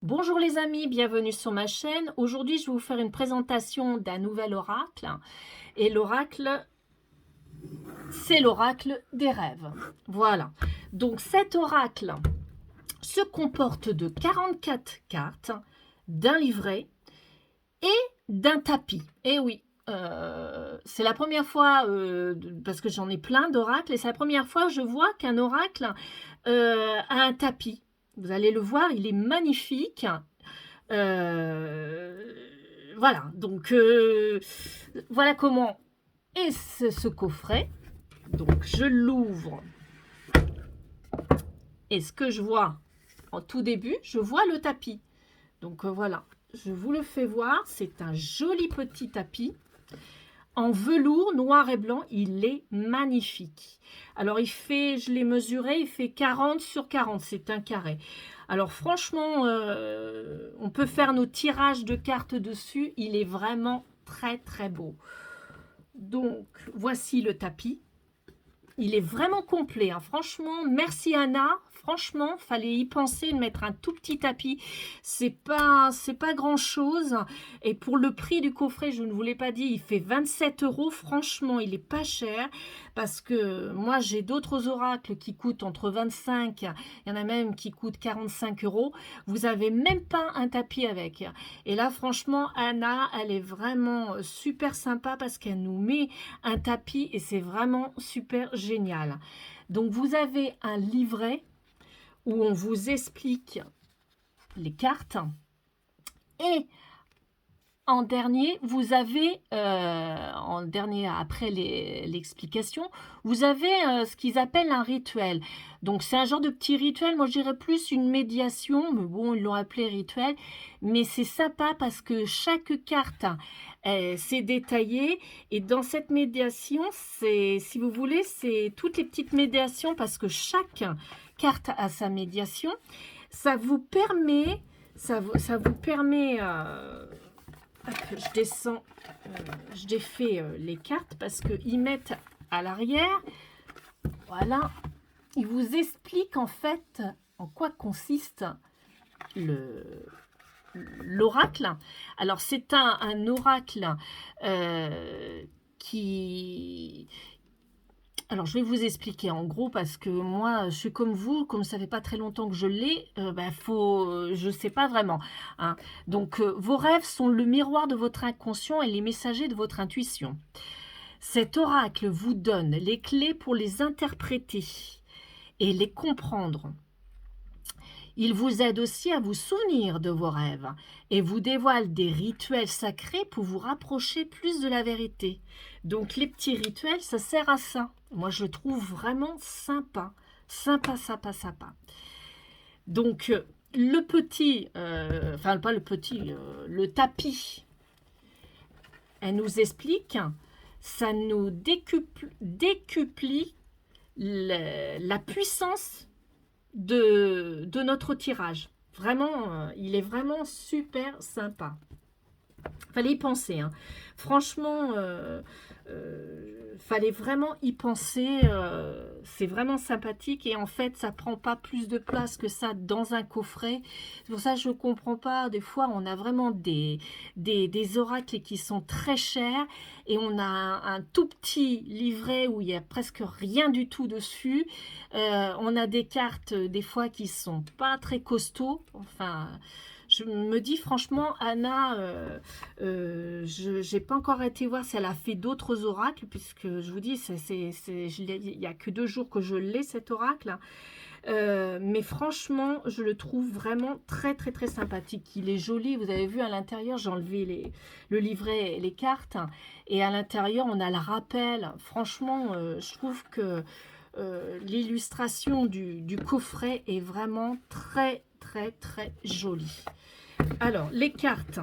Bonjour les amis, bienvenue sur ma chaîne. Aujourd'hui, je vais vous faire une présentation d'un nouvel oracle. Et l'oracle, c'est l'oracle des rêves. Voilà. Donc cet oracle se comporte de 44 cartes, d'un livret et d'un tapis. Et oui, c'est la première fois, parce que j'en ai plein d'oracles, et c'est la première fois que je vois qu'un oracle a un tapis. Vous allez le voir, il est magnifique. Euh, voilà, donc voilà comment est ce coffret. Donc je l'ouvre et ce que je vois en tout début, je vois le tapis. Donc voilà, je vous le fais voir, c'est un joli petit tapis en velours noir et blanc, il est magnifique. Alors il fait, je l'ai mesuré, il fait 40 sur 40, c'est un carré. Alors franchement, on peut faire nos tirages de cartes dessus, il est vraiment très très beau. Donc voici le tapis. Il est vraiment complet, hein. Franchement, merci Anna. Franchement, fallait y penser de mettre un tout petit tapis. C'est pas grand chose. Et pour le prix du coffret, je ne vous l'ai pas dit, il fait 27 €. Franchement, il est pas cher parce que moi, j'ai d'autres oracles qui coûtent entre 25, il y en a même qui coûtent 45 €. Vous avez même pas un tapis avec. Et là, franchement, Anna, elle est vraiment super sympa parce qu'elle nous met un tapis et c'est vraiment super génial. Donc vous avez un livret où on vous explique les cartes et en dernier, vous avez, en dernier après l'explication, vous avez ce qu'ils appellent un rituel. Donc c'est un genre de petit rituel, moi je dirais plus une médiation, mais bon, ils l'ont appelé rituel. Mais c'est sympa parce que chaque carte, c'est détaillé. Et dans cette médiation, c'est, si vous voulez, c'est toutes les petites médiations parce que chaque carte a sa médiation. Ça vous permet, ça vous permet... je descends, je défais les cartes parce qu'ils mettent à l'arrière, voilà, ils vous expliquent en fait en quoi consiste l'oracle. Alors c'est un oracle qui... Alors, je vais vous expliquer en gros parce que moi, je suis comme vous, comme ça fait pas très longtemps que je l'ai, je sais pas vraiment, hein. Donc, vos rêves sont le miroir de votre inconscient et les messagers de votre intuition. Cet oracle vous donne les clés pour les interpréter et les comprendre. Il vous aide aussi à vous souvenir de vos rêves et vous dévoile des rituels sacrés pour vous rapprocher plus de la vérité. Donc les petits rituels, ça sert à ça. Moi, je le trouve vraiment sympa. Sympa, sympa, sympa. Donc, le petit, enfin pas le petit, le tapis, elle nous explique, ça nous décuplie la puissance de notre tirage. Vraiment, il est vraiment super sympa. Fallait y penser, hein. Franchement, fallait vraiment y penser. C'est vraiment sympathique et en fait, ça prend pas plus de place que ça dans un coffret. C'est pour ça que je comprends pas. Des fois, on a vraiment des oracles qui sont très chers et on a un tout petit livret où il y a presque rien du tout dessus. On a des cartes des fois qui sont pas très costauds. Enfin, je me dis franchement, Anna, je n'ai pas encore été voir si elle a fait d'autres oracles, puisque je vous dis, il n'y a que 2 jours que je l'ai, cet oracle. Mais franchement, je le trouve vraiment très, très, très sympathique. Il est joli. Vous avez vu à l'intérieur, j'ai enlevé le livret et les cartes. Et à l'intérieur, on a le rappel. Franchement, je trouve que l'illustration du coffret est vraiment très, très, très jolie. Alors, les cartes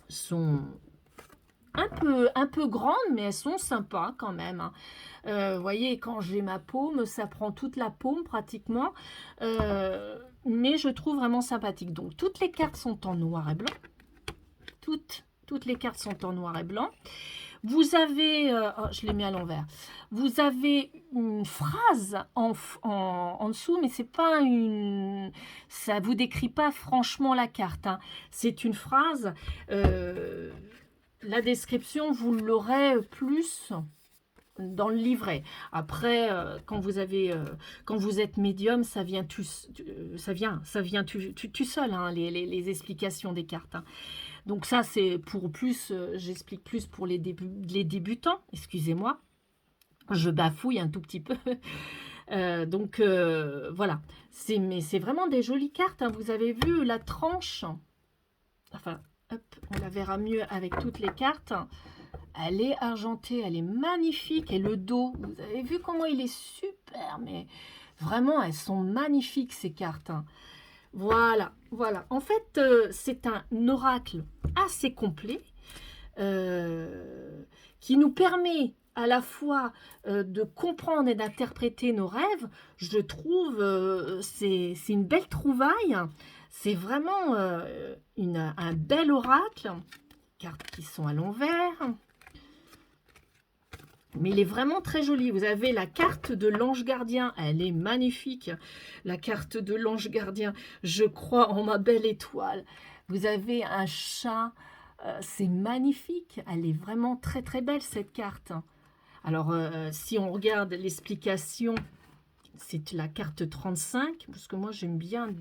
sont un peu grandes, mais elles sont sympas quand même, hein. Vous voyez, quand j'ai ma paume, ça prend toute la paume pratiquement. Mais je trouve vraiment sympathique. Donc, toutes les cartes sont en noir et blanc. Toutes les cartes sont en noir et blanc. Vous avez, oh, je l'ai mis à l'envers, vous avez une phrase en dessous, mais c'est pas une, ça vous décrit pas franchement la carte, hein. C'est une phrase, euh, la description, vous l'aurez plus dans le livret. Après, quand vous êtes médium, ça vient tout seul, hein, les explications des cartes, hein. Donc ça, c'est pour plus, j'explique plus pour les débutants, excusez-moi. Je bafouille un tout petit peu. Voilà. Mais c'est vraiment des jolies cartes, hein. Vous avez vu la tranche. Enfin, hop, on la verra mieux avec toutes les cartes. Elle est argentée, elle est magnifique. Et le dos, vous avez vu comment il est super. Mais vraiment, elles sont magnifiques ces cartes, hein. Voilà, voilà. En fait, c'est un oracle assez complet qui nous permet à la fois de comprendre et d'interpréter nos rêves. Je trouve c'est une belle trouvaille. C'est vraiment un bel oracle. Cartes qui sont à l'envers. Mais il est vraiment très joli. Vous avez la carte de l'ange gardien. Elle est magnifique. La carte de l'ange gardien. Je crois en ma belle étoile. Vous avez un chat. C'est magnifique. Elle est vraiment très très belle cette carte. Alors, si on regarde l'explication, c'est la carte 35. Parce que moi, j'aime bien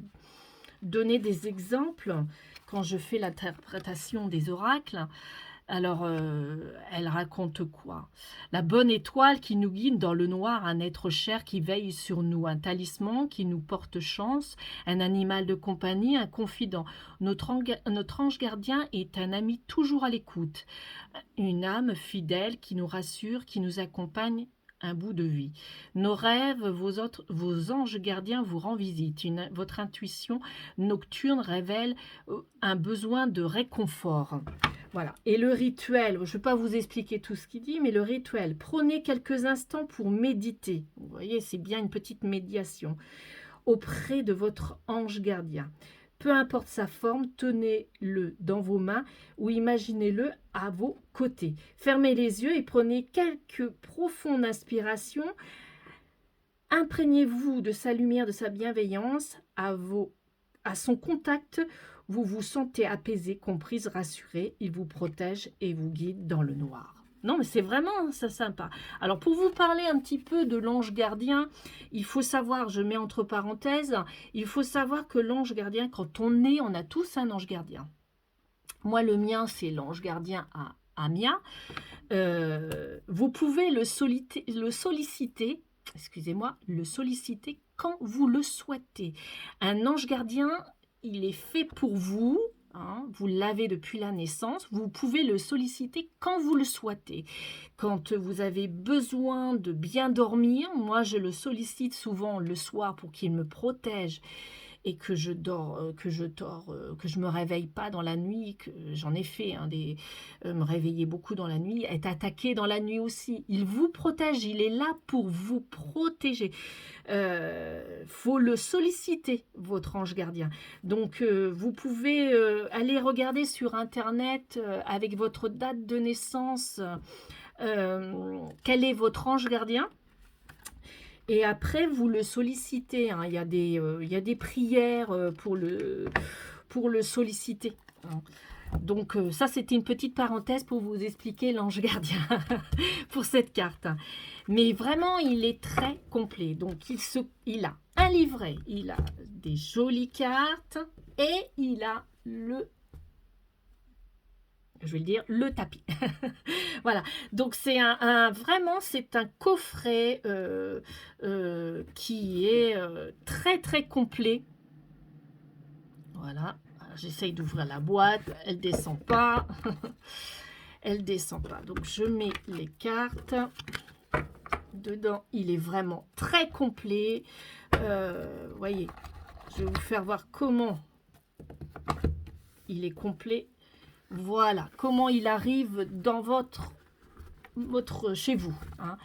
donner des exemples quand je fais l'interprétation des oracles. Alors, elle raconte quoi? La bonne étoile qui nous guide dans le noir, un être cher qui veille sur nous, un talisman qui nous porte chance, un animal de compagnie, un confident. Notre ange gardien est un ami toujours à l'écoute, une âme fidèle qui nous rassure, qui nous accompagne un bout de vie. Nos rêves, vos anges gardiens vous rendent visite. Votre intuition nocturne révèle un besoin de réconfort. Voilà. Et le rituel, je ne vais pas vous expliquer tout ce qu'il dit, mais le rituel, prenez quelques instants pour méditer. Vous voyez, c'est bien une petite médiation auprès de votre ange gardien. Peu importe sa forme, tenez-le dans vos mains ou imaginez-le à vos côtés. Fermez les yeux et prenez quelques profondes inspirations. Imprégnez-vous de sa lumière, de sa bienveillance. À son contact, vous vous sentez apaisé, comprise, rassuré. Il vous protège et vous guide dans le noir. Non, mais c'est vraiment ça sympa. Alors, pour vous parler un petit peu de l'ange gardien, il faut savoir, je mets entre parenthèses, il faut savoir que l'ange gardien, quand on est, on a tous un ange gardien. Moi, le mien, c'est l'ange gardien à Amia. Vous pouvez le solliciter, excusez-moi, le solliciter quand vous le souhaitez. Un ange gardien, il est fait pour vous. Hein, vous l'avez depuis la naissance, vous pouvez le solliciter quand vous le souhaitez. Quand vous avez besoin de bien dormir, moi je le sollicite souvent le soir pour qu'il me protège et que je me réveille pas dans la nuit, que j'en ai fait hein, me réveiller beaucoup dans la nuit, être attaqué dans la nuit aussi. Il vous protège, il est là pour vous protéger. Faut le solliciter, votre ange gardien. Donc, vous pouvez aller regarder sur Internet avec votre date de naissance quel est votre ange gardien. Et après, vous le sollicitez. Hein. Il y a des prières pour le solliciter. Hein. Donc, ça, c'était une petite parenthèse pour vous expliquer l'ange gardien pour cette carte. Mais vraiment, il est très complet. Donc, il a un livret, il a des jolies cartes et il a le tapis. Voilà, donc c'est vraiment c'est un coffret qui est très très complet. Voilà, j'essaye d'ouvrir la boîte, elle descend pas. Elle descend pas, donc je mets les cartes dedans. Il est vraiment très complet. Voyez, je vais vous faire voir comment il est complet. Voilà, comment il arrive dans chez vous. Hein.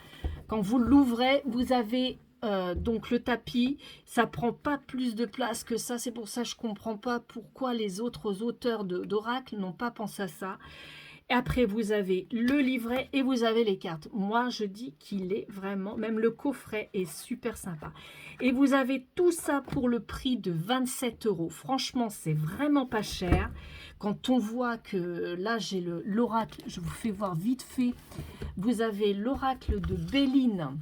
Quand vous l'ouvrez, vous avez donc le tapis. Ça prend pas plus de place que ça. C'est pour ça que je comprends pas pourquoi les autres auteurs d'oracle n'ont pas pensé à ça. Et après, vous avez le livret et vous avez les cartes. Moi, je dis qu'il est vraiment, même le coffret est super sympa. Et vous avez tout ça pour le prix de 27 €. Franchement, c'est vraiment pas cher. Quand on voit que là, j'ai l'oracle, je vous fais voir vite fait. Vous avez l'oracle de Béline.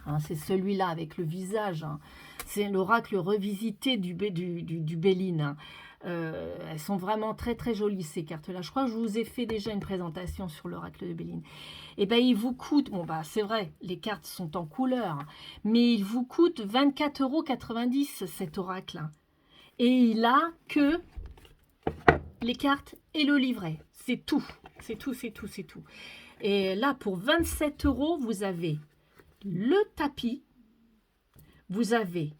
Hein, c'est celui-là avec le visage. Hein. C'est l'oracle revisité du Béline. Hein. Elles sont vraiment très très jolies ces cartes-là. Je crois que je vous ai fait déjà une présentation sur l'oracle de Béline. Et ben il vous coûte, bon bah c'est vrai, les cartes sont en couleur, mais il vous coûte 24,90 € cet oracle. Et il a que les cartes et le livret. C'est tout, c'est tout, c'est tout, c'est tout. Et là pour 27 €, vous avez le tapis, vous avez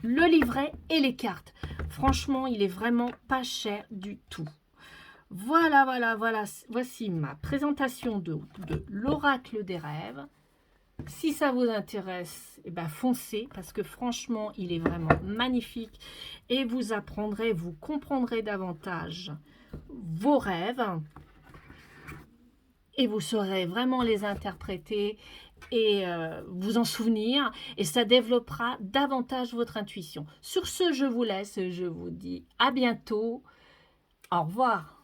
le livret et les cartes. Franchement, il est vraiment pas cher du tout. Voilà, voilà, voilà. Voici ma présentation de l'oracle des rêves. Si ça vous intéresse, eh ben foncez parce que franchement, il est vraiment magnifique et vous apprendrez, vous comprendrez davantage vos rêves et vous saurez vraiment les interpréter et vous en souvenir, et ça développera davantage votre intuition. Sur ce, je vous laisse, je vous dis à bientôt. Au revoir.